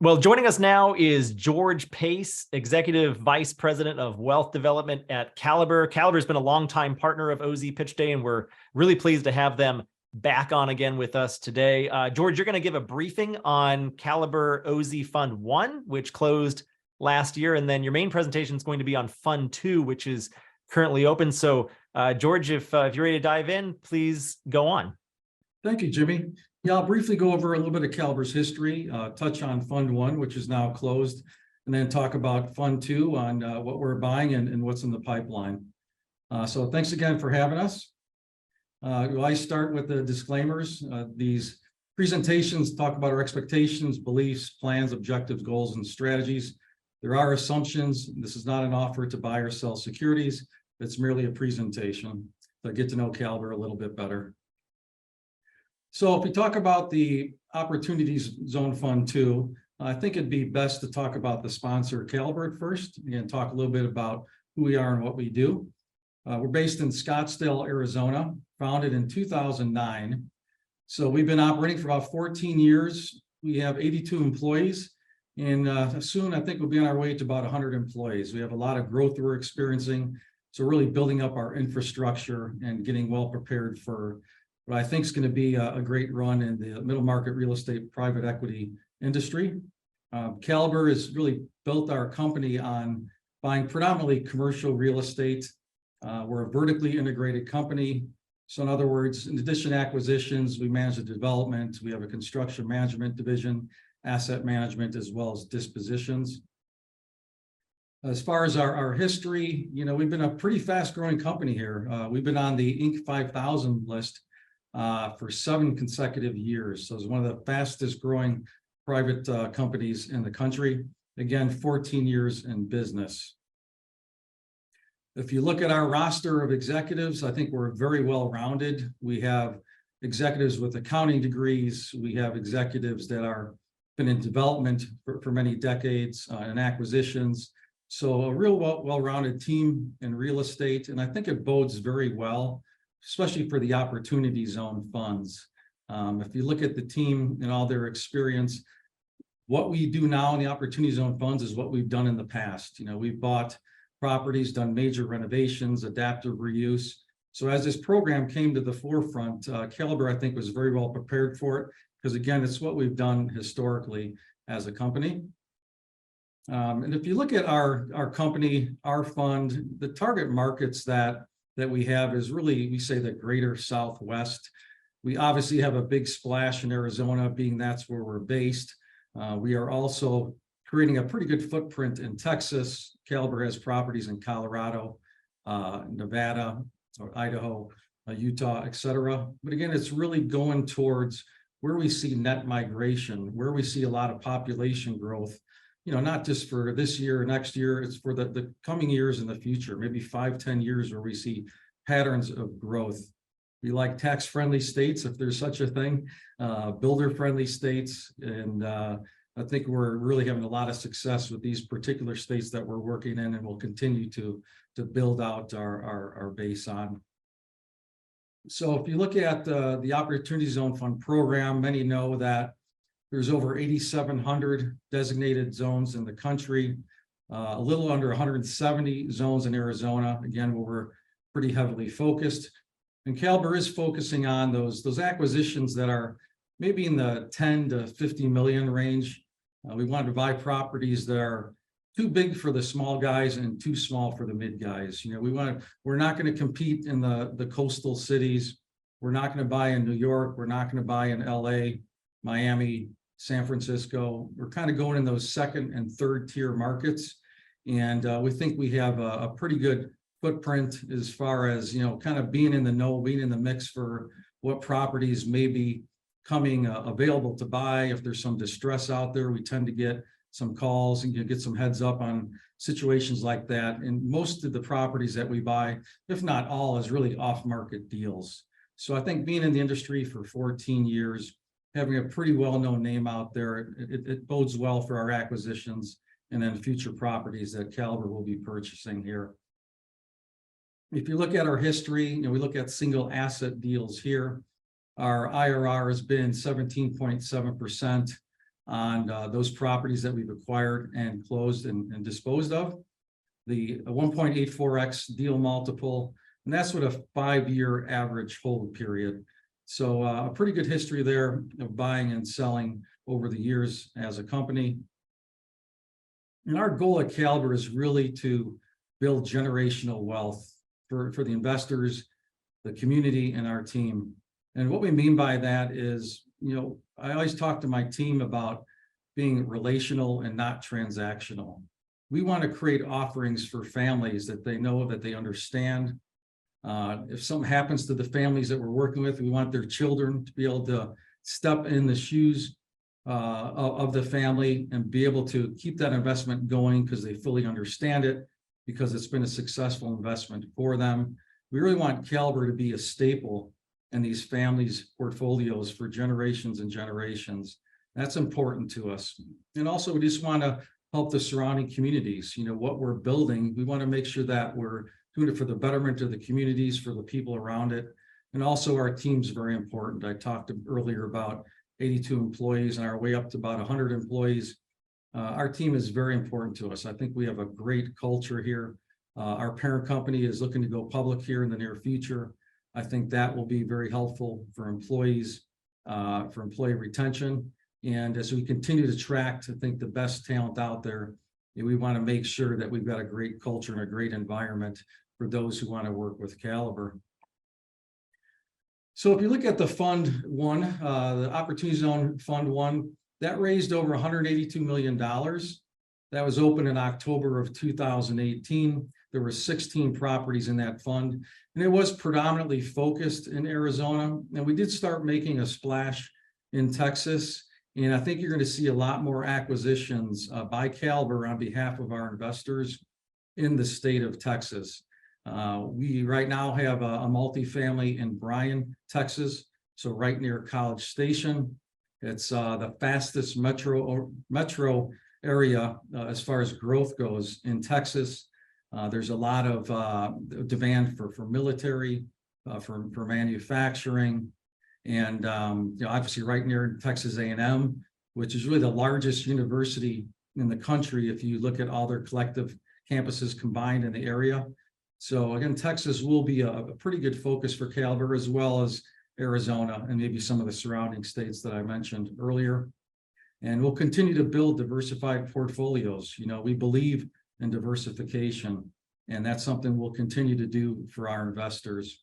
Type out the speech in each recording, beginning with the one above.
Well, joining us now is George Pace, Executive Vice President of Wealth Development at Caliber. Caliber has been a longtime partner of OZ Pitch Day, and we're really pleased to have them back on again with us today. George, you're going to give a briefing on Caliber OZ Fund 1, which closed last year, and then your main presentation is going to be on Fund 2, which is currently open. So, George, if you're ready to dive in, please go on. Thank you, Jimmy. Yeah, I'll briefly go over a little bit of Caliber's history, touch on Fund 1, which is now closed, and then talk about Fund 2 on what we're buying and what's in the pipeline. So thanks again for having us. I start with the disclaimers. These presentations talk about our expectations, beliefs, plans, objectives, goals, and strategies. There are assumptions. This is not an offer to buy or sell securities. It's merely a presentation to get to know Caliber a little bit better. So if we talk about the Opportunities Zone Fund 2, I think it'd be best to talk about the sponsor, Caliber, at first, and talk a little bit about who we are and what we do. We're based in Scottsdale, Arizona, founded in 2009. So we've been operating for about 14 years. We have 82 employees, and soon I think we'll be on our way to about 100 employees. We have a lot of growth we're experiencing, so really building up our infrastructure and getting well prepared for what I think is going to be a great run in the middle market real estate private equity industry. Caliber has really built our company on buying predominantly commercial real estate. We're a vertically integrated company. So in other words, in addition to acquisitions, we manage the development. We have a construction management division, asset management, as well as dispositions. As far as our history, we've been a pretty fast growing company here. We've been on the Inc. 5000 list for 7 consecutive years. So it's one of the fastest growing private companies in the country. Again, 14 years in business. If you look at our roster of executives, I think we're very well rounded. We have executives with accounting degrees. We have executives that are been in development for many decades and acquisitions. So a real well-rounded team in real estate. And I think it bodes very well, especially for the Opportunity Zone funds. If you look at the team and all their experience, what we do now in the Opportunity Zone funds is what we've done in the past. We've bought properties, done major renovations, adaptive reuse. So as this program came to the forefront, Caliber, I think, was very well prepared for it, because again, it's what we've done historically as a company. And if you look at our company, our fund, the target markets that we have is really, we say, the greater Southwest. We obviously have a big splash in Arizona, being that's where we're based. We are also creating a pretty good footprint in Texas. Caliber has properties in Colorado, Nevada, or Idaho, Utah, et cetera. But again, it's really going towards where we see net migration, where we see a lot of population growth, not just for this year or next year, it's for the coming years in the future, maybe 5-10 years, where we see patterns of growth. We like tax-friendly states, if there's such a thing, builder-friendly states, and I think we're really having a lot of success with these particular states that we're working in, and we'll continue to build out our base on. So if you look at the Opportunity Zone Fund program, many know that there's over 8,700 designated zones in the country, a little under 170 zones in Arizona, again, where we're pretty heavily focused. And Caliber is focusing on those acquisitions that are maybe in the 10 to 50 million range. We wanted to buy properties that are too big for the small guys and too small for the mid guys. We're not going to compete in the coastal cities. We're not going to buy in New York. We're not going to buy in LA, Miami, San Francisco. We're kind of going in those second and third tier markets. And we think we have a pretty good footprint as far as, kind of being in the know, being in the mix for what properties may be coming available to buy. If there's some distress out there, we tend to get some calls and get some heads up on situations like that. And most of the properties that we buy, if not all, is really off-market deals. So I think being in the industry for 14 years, having a pretty well-known name out there, it bodes well for our acquisitions and then future properties that Caliber will be purchasing here. If you look at our history, we look at single asset deals here. Our IRR has been 17.7%. on those properties that we've acquired and closed and disposed of. The 1.84x deal multiple, and that's with a 5-year average hold period. So a pretty good history there of buying and selling over the years as a company. And our goal at Caliber is really to build generational wealth for the investors, the community, and our team. And what we mean by that is, I always talk to my team about being relational and not transactional. We want to create offerings for families that they know, that they understand. If something happens to the families that we're working with, we want their children to be able to step in the shoes of the family and be able to keep that investment going because they fully understand it, because it's been a successful investment for them. We really want Caliber to be a staple in these families' portfolios for generations and generations. That's important to us. And also, we just want to help the surrounding communities. What we're building, we want to make sure that we're doing it for the betterment of the communities, for the people around it. And also, our team's very important. I talked earlier about 82 employees and our way up to about 100 employees. Our team is very important to us. I think we have a great culture here. Our parent company is looking to go public here in the near future. I think that will be very helpful for employees, for employee retention. And as we continue to attract, I think, the best talent out there, we want to make sure that we've got a great culture and a great environment for those who want to work with Caliber. So if you look at the Fund 1, the Opportunity Zone Fund 1, that raised over $182 million. That was opened in October of 2018. There were 16 properties in that fund, and it was predominantly focused in Arizona. And we did start making a splash in Texas. And I think you're going to see a lot more acquisitions by Caliber on behalf of our investors in the state of Texas. We right now have a multifamily in Bryan, Texas, so right near College Station. It's the fastest metro area as far as growth goes in Texas. There's a lot of demand for military, for manufacturing, and obviously right near Texas A&M, which is really the largest university in the country if you look at all their collective campuses combined in the area. So again, Texas will be a pretty good focus for Caliber, as well as Arizona and maybe some of the surrounding states that I mentioned earlier. And we'll continue to build diversified portfolios. We believe in diversification, and that's something we'll continue to do for our investors.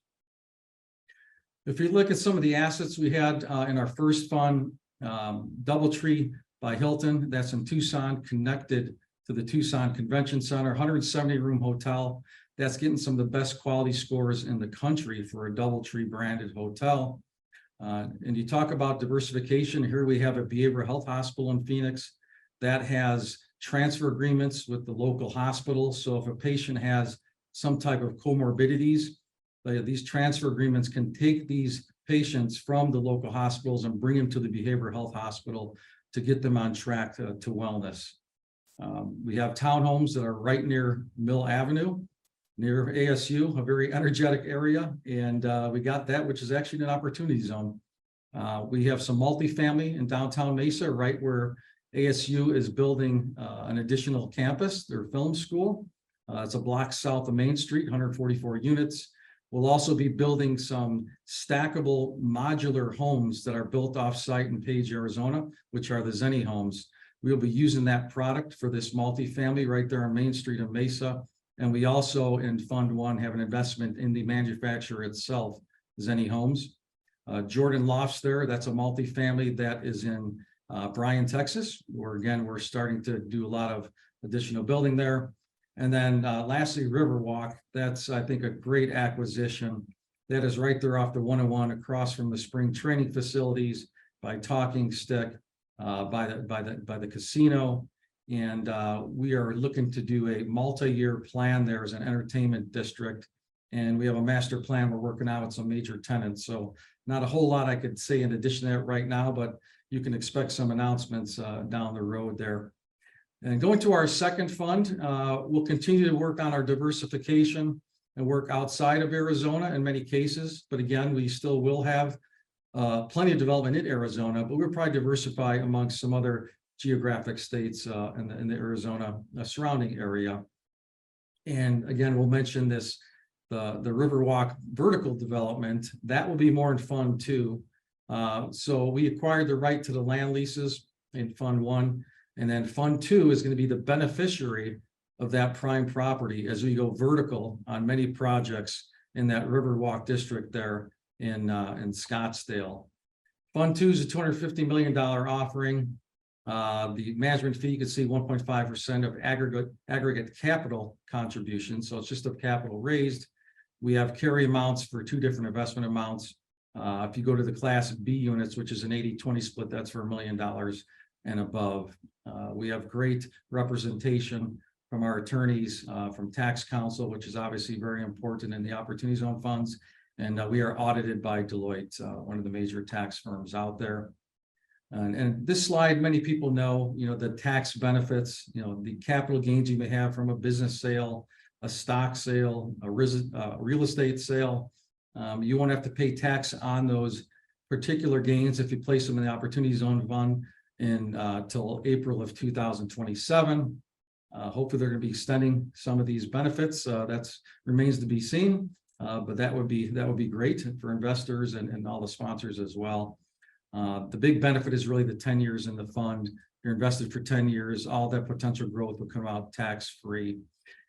If you look at some of the assets we had in our first fund, DoubleTree by Hilton, that's in Tucson, connected to the Tucson Convention Center, 170-room hotel. That's getting some of the best quality scores in the country for a DoubleTree branded hotel. And you talk about diversification. Here we have a behavioral health hospital in Phoenix that has transfer agreements with the local hospital. So if a patient has some type of comorbidities, these transfer agreements can take these patients from the local hospitals and bring them to the behavioral health hospital to get them on track to wellness. We have townhomes that are right near Mill Avenue, near ASU, a very energetic area. And we got that, which is actually an opportunity zone. We have some multifamily in downtown Mesa, right where ASU is building an additional campus, their film school. It's a block south of Main Street, 144 units. We'll also be building some stackable modular homes that are built off-site in Page, Arizona, which are the Zenny homes. We'll be using that product for this multifamily right there on Main Street in Mesa. And we also, in Fund 1, have an investment in the manufacturer itself, Zenny Homes. Jordan Lofts there, that's a multifamily that is in Bryan, Texas, where again, we're starting to do a lot of additional building there. And then lastly, Riverwalk, that's, I think, a great acquisition. That is right there off the 101 across from the spring training facilities, by Talking Stick, by the casino. And we are looking to do a multi-year plan there as an entertainment district. And we have a master plan we're working out with some major tenants. So not a whole lot I could say in addition to that right now, but you can expect some announcements down the road there. And going to our second fund, we'll continue to work on our diversification and work outside of Arizona in many cases. But again, we still will have plenty of development in Arizona, but we'll probably diversify amongst some other geographic states in the Arizona surrounding area. And again, we'll mention this, the Riverwalk vertical development, that will be more in Fund 2. So we acquired the right to the land leases in Fund 1, and then Fund 2 is going to be the beneficiary of that prime property as we go vertical on many projects in that Riverwalk district there in Scottsdale. Fund 2 is a $250 million offering. The management fee, you can see 1.5% of aggregate capital contribution. So it's just of capital raised. We have carry amounts for 2 different investment amounts. If you go to the Class B units, which is an 80-20 split, that's for $1 million and above. We have great representation from our attorneys, from tax counsel, which is obviously very important in the Opportunity Zone funds. And we are audited by Deloitte, one of the major tax firms out there. And this slide, many people know, the tax benefits, the capital gains you may have from a business sale, a stock sale, a real estate sale. You won't have to pay tax on those particular gains if you place them in the Opportunity Zone fund till April of 2027. Hopefully they're going to be extending some of these benefits. That remains to be seen, but that would be great for investors and all the sponsors as well. The big benefit is really the 10 years in the fund. You're invested for 10 years, all that potential growth will come out tax-free.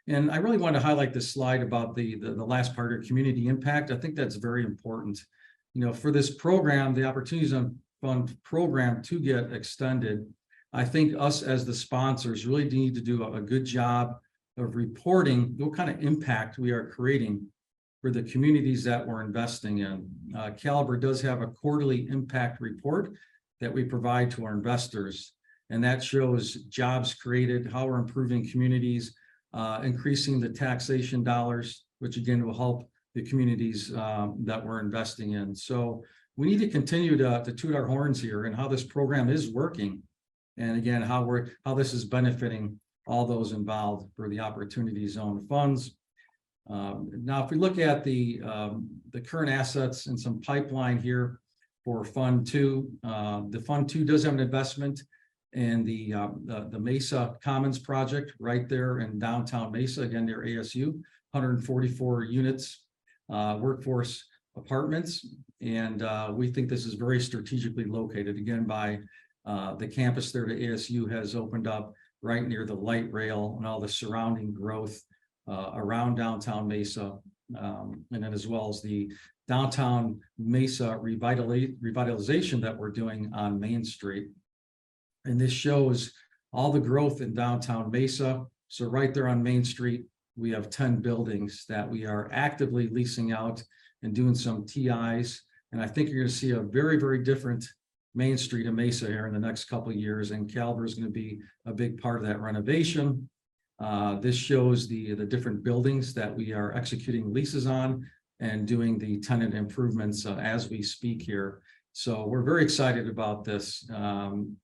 And I really want to highlight this slide about the last part of community impact. I think that's very important. For this program, the Opportunity Zone Fund program to get extended, I think us as the sponsors really need to do a good job of reporting what kind of impact we are creating for the communities that we're investing in. Caliber does have a quarterly impact report that we provide to our investors, and that shows jobs created, how we're improving communities, increasing the taxation dollars, which again will help the communities that we're investing in. So we need to continue to toot our horns here and how this program is working, and again how this is benefiting all those involved for the Opportunity Zone funds. Now, if we look at the current assets and some pipeline here for Fund 2, the Fund 2 does have an investment in the Mesa Commons project right there in downtown Mesa, again near ASU, 144 units, workforce apartments, and we think this is very strategically located. Again, by the campus there to ASU has opened up right near the light rail and all the surrounding growth around downtown Mesa, and then as well as the downtown Mesa revitalization that we're doing on Main Street. And this shows all the growth in downtown Mesa. So right there on Main Street, we have 10 buildings that we are actively leasing out and doing some TIs. And I think you're going to see a very, very different Main Street in Mesa here in the next couple of years. And Caliber is going to be a big part of that renovation. This shows the different buildings that we are executing leases on and doing the tenant improvements as we speak here. So we're very excited about this.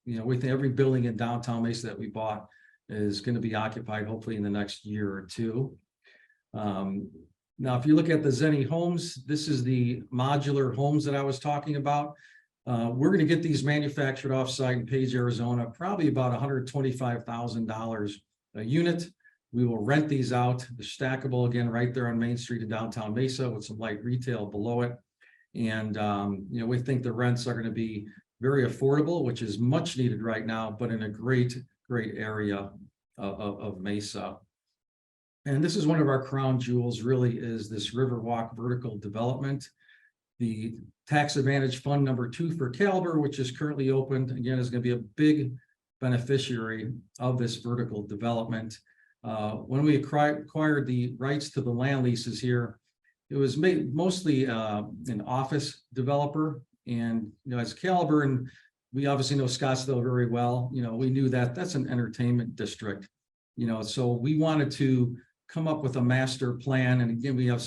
We think every building in downtown Mesa that we bought is going to be occupied hopefully in the next year or two. Now, if you look at the Zenny Homes, this is the modular homes that I was talking about. We're going to get these manufactured off-site in Page, Arizona, probably about $125,000 a unit. We will rent these out. They're stackable, again, right there on Main Street in downtown Mesa with some light retail below it. And, we think the rents are going to be very affordable, which is much needed right now, but in a great area of Mesa. And this is one of our crown jewels, really, is this Riverwalk vertical development. The tax advantage fund number 2 for Caliber, which is currently opened, again, is going to be a big beneficiary of this vertical development. When we acquired the rights to the land leases here, it was mostly an office developer. And as Caliber, and we obviously know Scottsdale very well, we knew that that's an entertainment district. So we wanted to come up with a master plan. And again, we have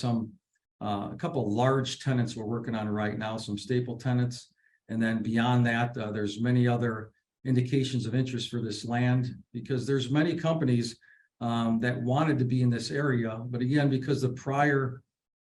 a couple of large tenants we're working on right now, some staple tenants. And then beyond that, there's many other indications of interest for this land, because there's many companies that wanted to be in this area. But again, because the prior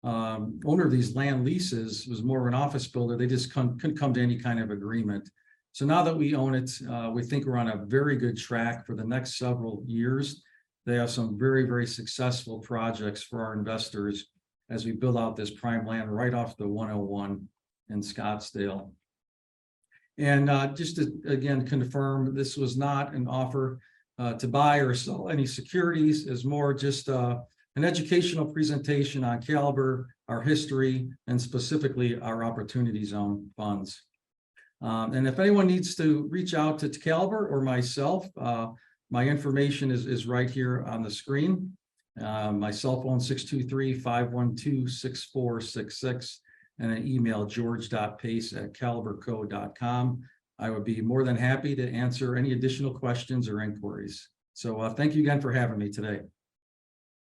owner of these land leases was more of an office builder. They just couldn't come to any kind of agreement. So now that we own it, we think we're on a very good track for the next several years. They have some very, very successful projects for our investors as we build out this prime land right off the 101 in Scottsdale. And just to, again, confirm, this was not an offer to buy or sell any securities. Is more just an educational presentation on Caliber, our history, and specifically our Opportunity Zone funds. And if anyone needs to reach out to Caliber or myself, my information is right here on the screen. My cell phone 623-512-6466, and an email george.pace@caliberco.com. I would be more than happy to answer any additional questions or inquiries. So thank you again for having me today.